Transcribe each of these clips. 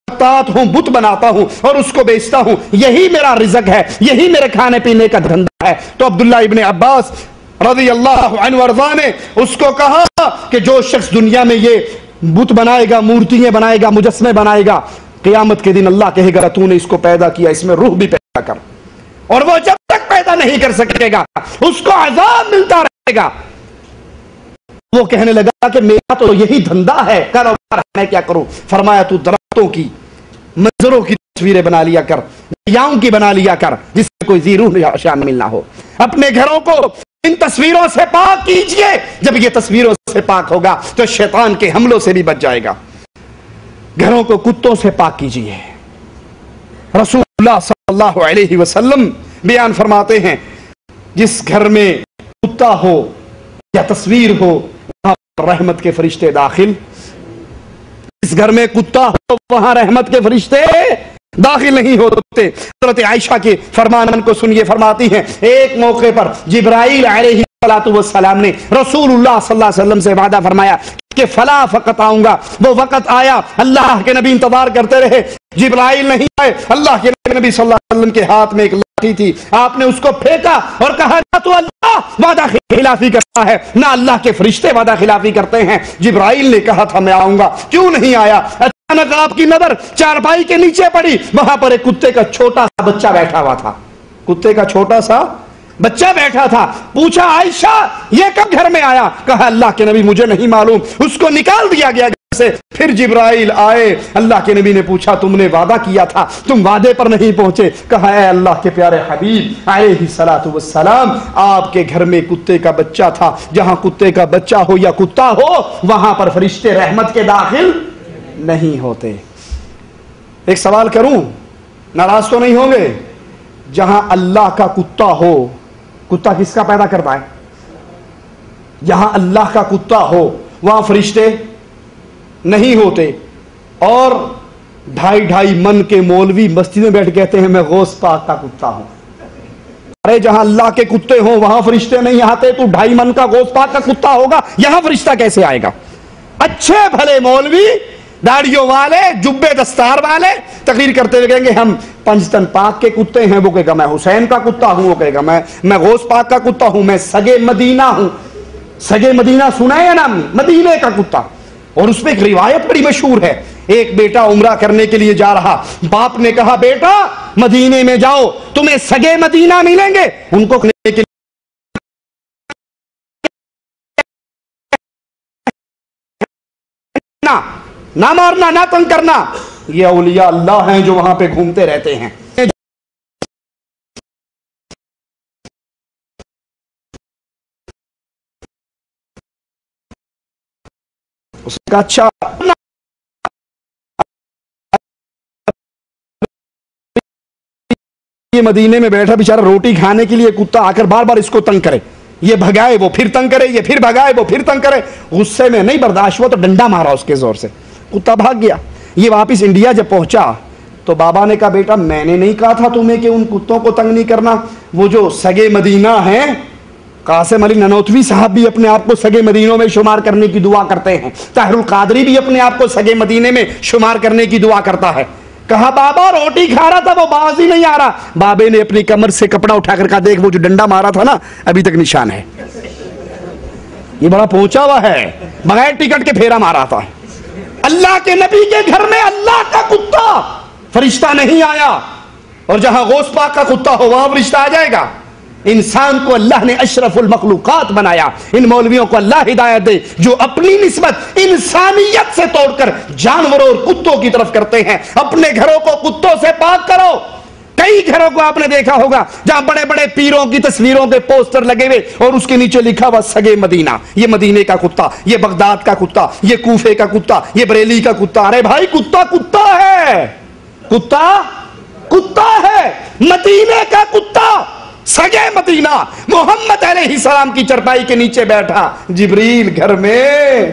تات ہوں، بت بناتا ہوں اور اس کو بیچتا ہوں، یہی میرا رزق ہے، یہی میرے کھانے پینے کا دھندا ہے۔ تو عبداللہ ابن عباس رضی اللہ عنہ وارضاہ نے اس کو کہا کہ جو شخص دنیا میں یہ بت بنائے گا، مورتیاں بنائے گا، مجسمے بنائے گا، قیامت کے دن اللہ کہے گا تو نے اس کو پیدا کیا، اس میں روح بھی پیدا کر، اور وہ جب تک پیدا نہیں کر سکے گا اس کو عذاب ملتا رہے گا۔ وہ کہنے لگا کہ میرا تو یہی دھندا ہے، کاروبار، میں کیا کروں؟ فرمایا تو درختوں کی، منظروں کی تصویریں بنا لیا کر، یاؤں کی بنا لیا کر، جس سے کوئی ذی روح شامل نہ ہو۔ اپنے گھروں کو ان تصویروں سے پاک کیجئے، جب یہ تصویروں سے پاک ہوگا تو شیطان کے حملوں سے بھی بچ جائے گا۔ گھروں کو کتوں سے پاک کیجئے۔ رسول اللہ صلی اللہ علیہ وسلم بیان فرماتے ہیں جس گھر میں کتا ہو یا تصویر ہو وہاں رحمت کے فرشتے داخل، جس گھر میں کتا ہو وہاں رحمت کے فرشتے داخل نہیں ہوتے۔ حضرت عائشہ کے فرمان کو سنیے، فرماتی ہیں ایک موقع پر جبرائیل علیہ السلام نے رسول اللہ صلی اللہ علیہ وسلم سے وعدہ فرمایا کہ فلاں وقت آؤں گا۔ وہ وقت آیا، اللہ کے نبی انتظار کرتے رہے، جبرائیل نہیں آئے۔ اللہ کے نبی صلی اللہ علیہ وسلم کے ہاتھ میں ایک لاٹھی تھی، آپ نے اس کو پھینکا اور کہا نہ تو اللہ وعدہ خلافی کرتا ہے نہ اللہ کے فرشتے وعدہ خلافی کرتے ہیں۔ جبرائیل نے کہا تھا میں آؤں گا، کیوں نہیں آیا؟ اچانک آپ کی نظر چارپائی کے نیچے پڑی، وہاں پر ایک کتے کا چھوٹا سا بچہ بیٹھا ہوا تھا، کتے کا چھوٹا سا بچہ بیٹھا تھا۔ پوچھا عائشہ یہ کب گھر میں آیا؟ کہا اللہ کے نبی مجھے نہیں معلوم، اس کو نکال دیا گیا گھر سے۔ پھر جبرائیل آئے، اللہ کے نبی نے پوچھا تم نے وعدہ کیا تھا، تم وعدے پر نہیں پہنچے؟ کہا اے اللہ کے پیارے حبیب علیہ الصلوۃ والسلام، آپ کے گھر میں کتے کا بچہ تھا، جہاں کتے کا بچہ ہو یا کتا ہو وہاں پر فرشتے رحمت کے داخل نہیں ہوتے۔ ایک سوال کروں، ناراض تو نہیں ہوں گے؟ جہاں اللہ کا کتا ہو، کتا کس کا پیدا کرتا ہے؟ جہاں اللہ کا کتا ہو وہاں فرشتے نہیں ہوتے، اور 2.5 من کے مولوی مسجد میں بیٹھ کہتے ہیں میں غوث پاک کا کتا ہوں۔ ارے جہاں اللہ کے کتے ہوں وہاں فرشتے نہیں آتے، تو 2.5 من کا غوث پاک کا کتا ہوگا، یہاں فرشتہ کیسے آئے گا؟ اچھے بھلے مولوی، داڑھیوں والے، جبے دستار والے تقریر کرتے ہوئے کہیں گے ہم پنجتن پاک کے کتے ہیں، وہ کہے گا میں حسین کا کتا ہوں، وہ کہے گا میں غوث پاک کا کتا ہوں، میں سگے مدینہ ہوں۔ سگے مدینہ سنا ہے نام؟ مدینے کا کتا۔ اور اس میں ایک روایت بڑی مشہور ہے، ایک بیٹا عمرہ کرنے کے لیے جا رہا، باپ نے کہا بیٹا مدینے میں جاؤ تمہیں سگے مدینہ ملیں گے، ان کو کھانے کے نہ مارنا، نہ تنگ کرنا، یہ اولیاء اللہ ہیں جو وہاں پہ گھومتے رہتے ہیں۔ اس کا اچھا یہ مدینے میں بیٹھا بیچارہ روٹی کھانے کے لیے کتا آ کر بار بار اس کو تنگ کرے، یہ بھگائے وہ پھر تنگ کرے، یہ پھر بھگائے وہ پھر تنگ کرے، غصے میں نہیں برداشت ہوا تو ڈنڈا مارا اس کے زور سے، کتا بھاگ گیا۔ یہ واپس انڈیا جب پہنچا تو بابا نے کہا بیٹا میں نے نہیں کہا تھا تمہیں کہ ان کتوں کو تنگ نہیں کرنا؟ وہ جو سگے مدینہ ہیں، قاسم علی ننوتوی صاحب بھی اپنے آپ کو سگے مدینوں میں شمار کرنے کی دعا کرتے ہیں، طاہر القادری بھی اپنے آپ کو سگے مدینے میں شمار کرنے کی دعا کرتا ہے۔ کہا بابا روٹی کھا رہا تھا وہ باز ہی نہیں آ رہا، بابے نے اپنی کمر سے کپڑا اٹھا کر کہا دیکھ وہ جو ڈنڈا مارا تھا نا ابھی تک نشان ہے، یہ بڑا پہنچا ہوا ہے، بغیر ٹکٹ کے پھیرا مارا تھا۔ اللہ کے نبی کے گھر میں اللہ کا کتا فرشتہ نہیں آیا، اور جہاں غوث پاک کا کتا ہو وہاں فرشتہ آ جائے گا۔ انسان کو اللہ نے اشرف المخلوقات بنایا، ان مولویوں کو اللہ ہدایت دے جو اپنی نسبت انسانیت سے توڑ کر جانوروں اور کتوں کی طرف کرتے ہیں۔ اپنے گھروں کو کتوں سے پاک کرو۔ کئی گھروں کو آپ نے دیکھا ہوگا جہاں بڑے بڑے پیروں کی تصویروں کے پوسٹر لگے ہوئے اور اس کے نیچے لکھا ہوا سگے مدینہ، یہ مدینے کا کتا، یہ بغداد کا کتا، یہ کوفے کا کتا، یہ بریلی کا کتا۔ ارے بھائی کتا کتا ہے، کتا کتا ہے، مدینے کا کتا، سگے مدینہ۔ محمد علیہ السلام کی چرپائی کے نیچے بیٹھا جبریل گھر میں،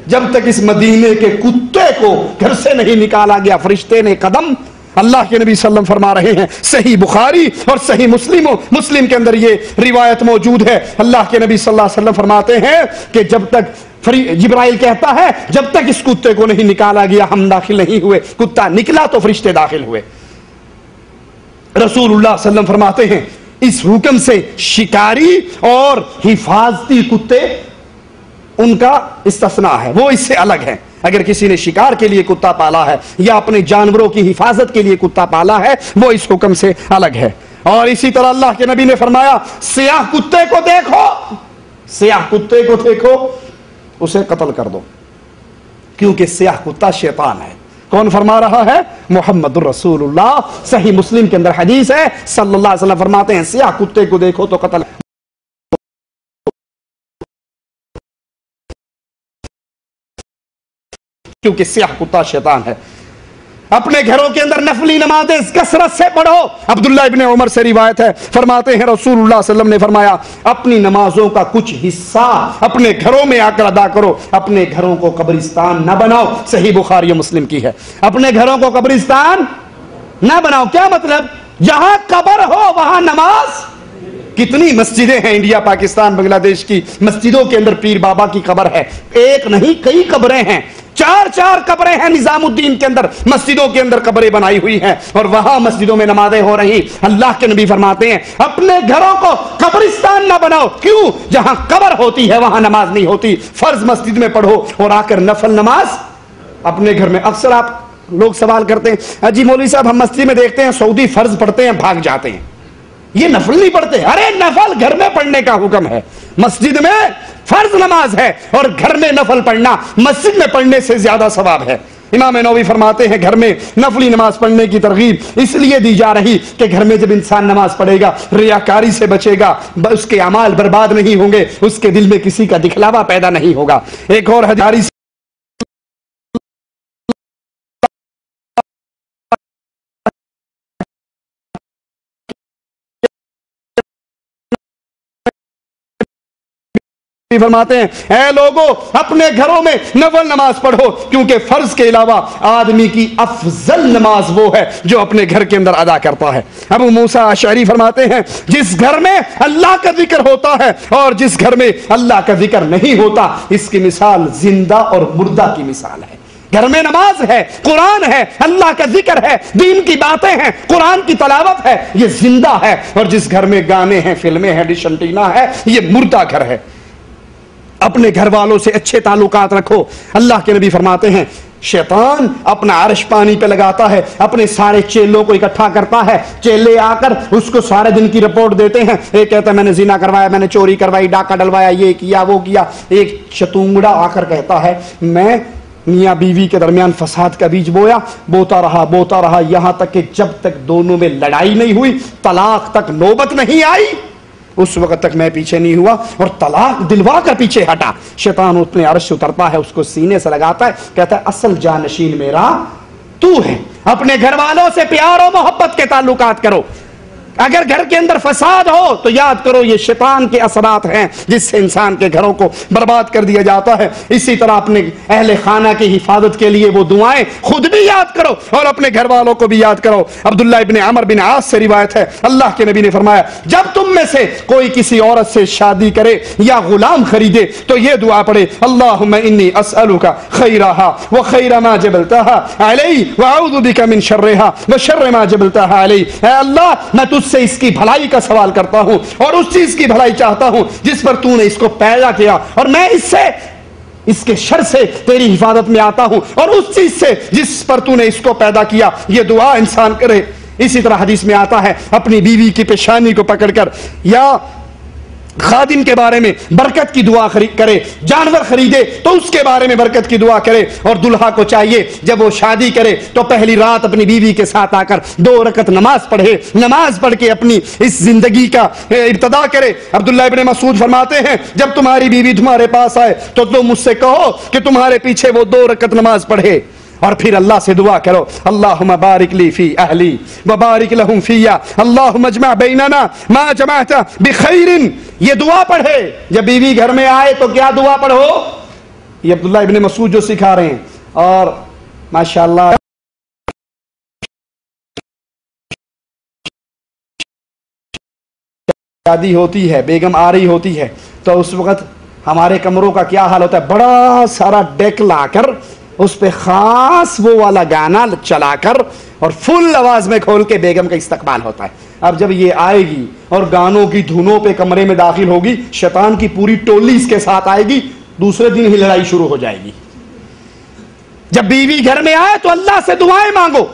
جب تک اس مدینے کے کتے کو گھر سے نہیں نکالا گیا فرشتے نے قدم۔ اللہ کے نبی صلی اللہ علیہ وسلم فرما رہے ہیں، صحیح بخاری اور صحیح مسلم کے اندر یہ روایت موجود ہے، اللہ کے نبی صلی اللہ علیہ وسلم فرماتے ہیں کہ جب تک جبرائیل کہتا ہے جب تک اس کتے کو نہیں نکالا گیا ہم داخل نہیں ہوئے، کتا نکلا تو فرشتے داخل ہوئے۔ رسول اللہ صلی اللہ علیہ وسلم فرماتے ہیں اس حکم سے شکاری اور حفاظتی کتے ان کا استثناء ہے، وہ اس سے الگ ہے۔ اگر کسی نے شکار کے لیے کتا پالا ہے یا اپنے جانوروں کی حفاظت کے لیے کتا پالا ہے وہ اس حکم سے الگ ہے۔ اور اسی طرح اللہ کے نبی نے فرمایا سیاہ کتے کو دیکھو، سیاہ کتے کو دیکھو اسے قتل کر دو، کیونکہ سیاہ کتا شیطان ہے۔ کون فرما رہا ہے؟ محمد الرسول اللہ۔ صحیح مسلم کے اندر حدیث ہے، صلی اللہ علیہ وسلم فرماتے ہیں سیاہ کتے کو دیکھو تو قتل، کیونکہ سیاہ کتا شیطان ہے۔ اپنے گھروں کے اندر نفلی نمازیں کثرت سے پڑھو۔ عبداللہ ابن عمر سے روایت ہے، فرماتے ہیں رسول اللہ صلی اللہ علیہ وسلم نے فرمایا اپنی نمازوں کا کچھ حصہ اپنے گھروں میں آ کر ادا کرو، اپنے گھروں کو قبرستان نہ بناؤ۔ صحیح بخاری و مسلم کی ہے، اپنے گھروں کو قبرستان نہ بناؤ۔ کیا مطلب؟ جہاں قبر ہو وہاں نماز۔ کتنی مسجدیں ہیں انڈیا پاکستان بنگلہ دیش کی مسجدوں کے اندر پیر بابا کی قبر ہے، ایک نہیں کئی قبریں ہیں، چار قبریں ہیں نظام الدین کے اندر، مسجدوں کے اندر قبریں بنائی ہوئی ہیں اور وہاں مسجدوں میں نمازیں ہو رہی۔ اللہ کے نبی فرماتے ہیں اپنے گھروں کو قبرستان نہ بناؤ، کیوں؟ جہاں قبر ہوتی ہے وہاں نماز نہیں ہوتی۔ فرض مسجد میں پڑھو اور آ کر نفل نماز اپنے گھر میں۔ اکثر آپ لوگ سوال کرتے ہیں جی مولوی صاحب ہم مسجد میں دیکھتے ہیں سعودی فرض پڑھتے ہیں بھاگ جاتے ہیں، یہ نفل نہیں پڑھتے۔ ارے نفل گھر میں پڑھنے کا حکم ہے، مسجد میں فرض نماز ہے اور گھر میں نفل پڑھنا مسجد میں پڑھنے سے زیادہ ثواب ہے۔ امام نووی فرماتے ہیں گھر میں نفلی نماز پڑھنے کی ترغیب اس لیے دی جا رہی کہ گھر میں جب انسان نماز پڑھے گا ریاکاری سے بچے گا، اس کے اعمال برباد نہیں ہوں گے، اس کے دل میں کسی کا دکھلاوا پیدا نہیں ہوگا۔ ایک اور حدیث فرماتے ہیں اے لوگوں اپنے گھروں میں نفل نماز پڑھو، کیونکہ فرض کے علاوہ آدمی کی افضل نماز وہ ہے جو اپنے گھر کے اندر ادا کرتا ہے۔ ابو موسیٰ اشعری فرماتے ہیں جس گھر میں اللہ کا ذکر ہوتا ہے اور جس گھر میں اللہ کا ذکر نہیں ہوتا اس کی مثال زندہ اور مردہ کی مثال ہے۔ گھر میں نماز ہے، قرآن ہے، اللہ کا ذکر ہے، دین کی باتیں ہیں، قرآن کی تلاوت ہے، یہ زندہ ہے، اور جس گھر میں گانے ہیں، فلمیں ہیں، ڈش انٹینا ہے، یہ مردہ گھر ہے۔ اپنے گھر والوں سے اچھے تعلقات رکھو۔ اللہ کے نبی فرماتے ہیں شیطان اپنا عرش پانی پہ لگاتا ہے، اپنے سارے چیلوں کو اکٹھا کرتا ہے، چیلے آ کر اس کو سارے دن کی رپورٹ دیتے ہیں۔ ایک کہتا ہے میں نے زنا کروایا، میں نے چوری کروائی، ڈاکہ ڈلوایا، یہ کیا وہ کیا۔ ایک شتونگڑا آ کر کہتا ہے میں میاں بیوی کے درمیان فساد کا بیج بوتا رہا یہاں تک کہ جب تک دونوں میں لڑائی نہیں ہوئی، طلاق تک نوبت نہیں آئی، اس وقت تک میں پیچھے نہیں ہوا اور طلاق دلوا کر پیچھے ہٹا۔ شیطان اپنے عرش سے اترتا ہے، اس کو سینے سے لگاتا ہے، کہتا ہے اصل جانشین میرا تو ہے۔ اپنے گھر والوں سے پیار و محبت کے تعلقات کرو۔ اگر گھر کے اندر فساد ہو تو یاد کرو یہ شیطان کے اثرات ہیں جس سے انسان کے گھروں کو برباد کر دیا جاتا ہے۔ اسی طرح اپنے اہل خانہ کی حفاظت کے لیے وہ دعائیں خود بھی یاد کرو اور اپنے گھر والوں کو بھی یاد کرو۔ عبداللہ ابن عمر بن عاص سے روایت ہے اللہ کے نبی نے فرمایا جب تم میں سے کوئی کسی عورت سے شادی کرے یا غلام خریدے تو یہ دعا پڑھے اللہم انی اسألک خیرہا وخیر ما جبلتہا علی واعوذ بک من شرہا وشر ما جبلتہا علی۔ اے اللہ میں تجھ سے اس کی بھلائی کا سوال کرتا ہوں اور اس چیز کی بھلائی چاہتا ہوں جس پر تو نے اس کو پیدا کیا، اور میں اس کے شر سے تیری حفاظت میں آتا ہوں اور اس چیز سے جس پر تو نے اس کو پیدا کیا۔ یہ دعا انسان کرے۔ اسی طرح حدیث میں آتا ہے اپنی بیوی کی پیشانی کو پکڑ کر یا خادم کے بارے میں برکت کی دعا کرے، جانور خریدے تو اس کے بارے میں برکت کی دعا کرے، اور دلہا کو چاہیے جب وہ شادی کرے تو پہلی رات اپنی بیوی کے ساتھ آ کر 2 رکعت نماز پڑھے، نماز پڑھ کے اپنی اس زندگی کا ابتدا کرے۔ عبداللہ ابن مسعود فرماتے ہیں جب تمہاری بیوی تمہارے پاس آئے تو تم مجھ سے کہو کہ تمہارے پیچھے وہ 2 رکعت نماز پڑھے، اور پھر اللہ سے دعا کرو اللہم بارک لی فی اہلی وبارک لہم فیا اللہم اجمع بیننا ما جمعت بخیر۔ یہ دعا پڑھے جب بیوی گھر میں آئے تو کیا دعا پڑھو؟ یہ عبداللہ ابن مسعود جو سکھا رہے ہیں، اور ماشاءاللہ شادی ہوتی ہے، بیگم آ رہی ہوتی ہے تو اس وقت ہمارے کمروں کا کیا حال ہوتا ہے، بڑا سارا ڈیک لا کر اس پہ خاص وہ والا گانا چلا کر اور فل آواز میں کھول کے بیگم کا استقبال ہوتا ہے. اب جب یہ آئے گی اور گانوں کی دھنوں پہ کمرے میں داخل ہوگی، شیطان کی پوری ٹولی اس کے ساتھ آئے گی، دوسرے دن ہی لڑائی شروع ہو جائے گی. جب بیوی گھر میں آئے تو اللہ سے دعائیں مانگو،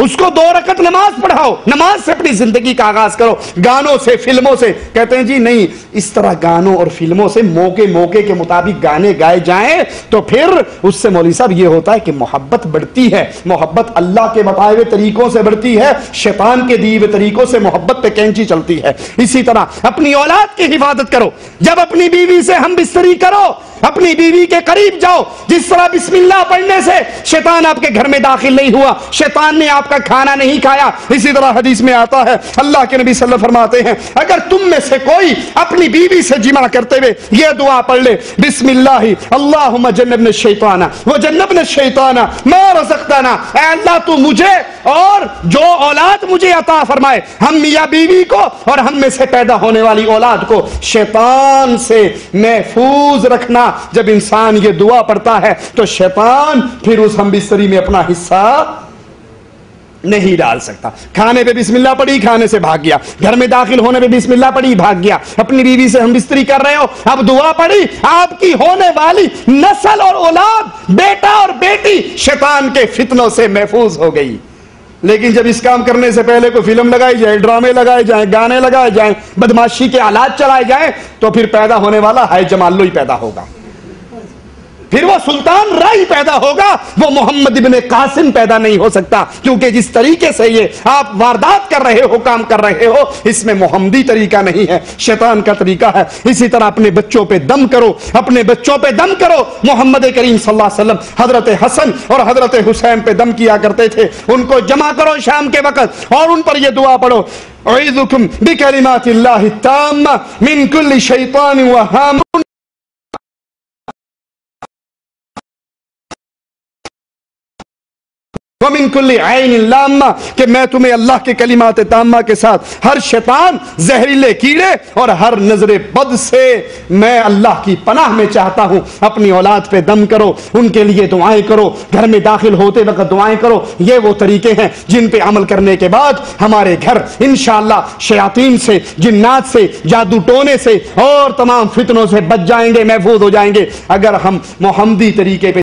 اس کو 2 رکعت نماز پڑھاؤ، نماز سے اپنی زندگی کا آغاز کرو. گانوں سے، فلموں سے، کہتے ہیں جی نہیں، اس طرح گانوں اور فلموں سے موقع کے مطابق گانے گائے جائیں تو پھر اس سے مولوی صاحب یہ ہوتا ہے کہ محبت بڑھتی ہے. محبت اللہ کے بتائے ہوئے طریقوں سے بڑھتی ہے، شیطان کے دیے ہوئے طریقوں سے محبت پہ کینچی چلتی ہے. اسی طرح اپنی اولاد کی حفاظت کرو. جب اپنی بیوی سے ہم بستری کرو، اپنی بیوی کے قریب جاؤ. جس طرح بسم اللہ پڑھنے سے شیطان آپ کے گھر میں داخل نہیں ہوا، شیطان نے آپ کا کھانا نہیں کھایا، اسی طرح حدیث میں آتا ہے، اللہ کے نبی صلی اللہ علیہ وسلم فرماتے ہیں، اگر تم میں سے کوئی اپنی بیوی سے جمع کرتے ہوئے یہ دعا پڑھ لے، بسم اللہ اللہم جنبنا الشیطان وجنبنا الشیطان ما رزقتنا، اے اللہ تو مجھے اور جو اولاد مجھے عطا فرمائے، ہم میاں بیوی کو اور ہم میں سے پیدا ہونے والی اولاد کو شیطان سے محفوظ رکھنا. جب انسان یہ دعا پڑھتا ہے تو شیطان پھر اس ہم بستری میں اپنا حصہ نہیں ڈال سکتا. کھانے پہ بسم اللہ پڑھی، کھانے سے بھاگ گیا. گھر میں داخل ہونے پہ بسم اللہ پڑھی، بھاگ گیا. اپنی بیوی سے ہم بستری کر رہے ہو، اب دعا پڑھی، آپ کی ہونے والی نسل اور اولاد، بیٹا اور بیٹی شیطان کے فتنوں سے محفوظ ہو گئی. لیکن جب اس کام کرنے سے پہلے کوئی فلم لگائی جائے، ڈرامے لگائے جائیں، گانے لگائے جائیں، بدماشی کے آلات چلائے جائیں، تو پھر پیدا ہونے والا ہائے جمالو ہی پیدا ہوگا. پھر وہ سلطان رائی پیدا ہوگا، وہ محمد ابن قاسم پیدا نہیں ہو سکتا. کیونکہ جس طریقے سے یہ آپ واردات کر رہے ہو، کام کر رہے ہو، اس میں محمدی طریقہ نہیں ہے، شیطان کا طریقہ ہے. اسی طرح اپنے بچوں پہ دم کرو، اپنے بچوں پہ دم کرو. محمد کریم صلی اللہ علیہ وسلم حضرت حسن اور حضرت حسین پہ دم کیا کرتے تھے. ان کو جمع کرو شام کے وقت اور ان پر یہ دعا پڑھو، اعوذکم بکلمات اللہ التامہ من کل شیطان وہام وَمِن كُلِّ عَيْنٍ لَامَّةٍ، کہ میں تمہیں اللہ کے کلمات تامہ کے ساتھ ہر شیطان، زہریلے کیڑے اور ہر نظر بد سے میں اللہ کی پناہ میں چاہتا ہوں. اپنی اولاد پہ دم کرو، ان کے لیے دعائیں کرو، گھر میں داخل ہوتے وقت دعائیں کرو. یہ وہ طریقے ہیں جن پہ عمل کرنے کے بعد ہمارے گھر انشاءاللہ شیاطین سے، جنات سے، جادو ٹونے سے اور تمام فتنوں سے بچ جائیں گے، محفوظ ہو جائیں گے. اگر ہم محمدی طریقے پہ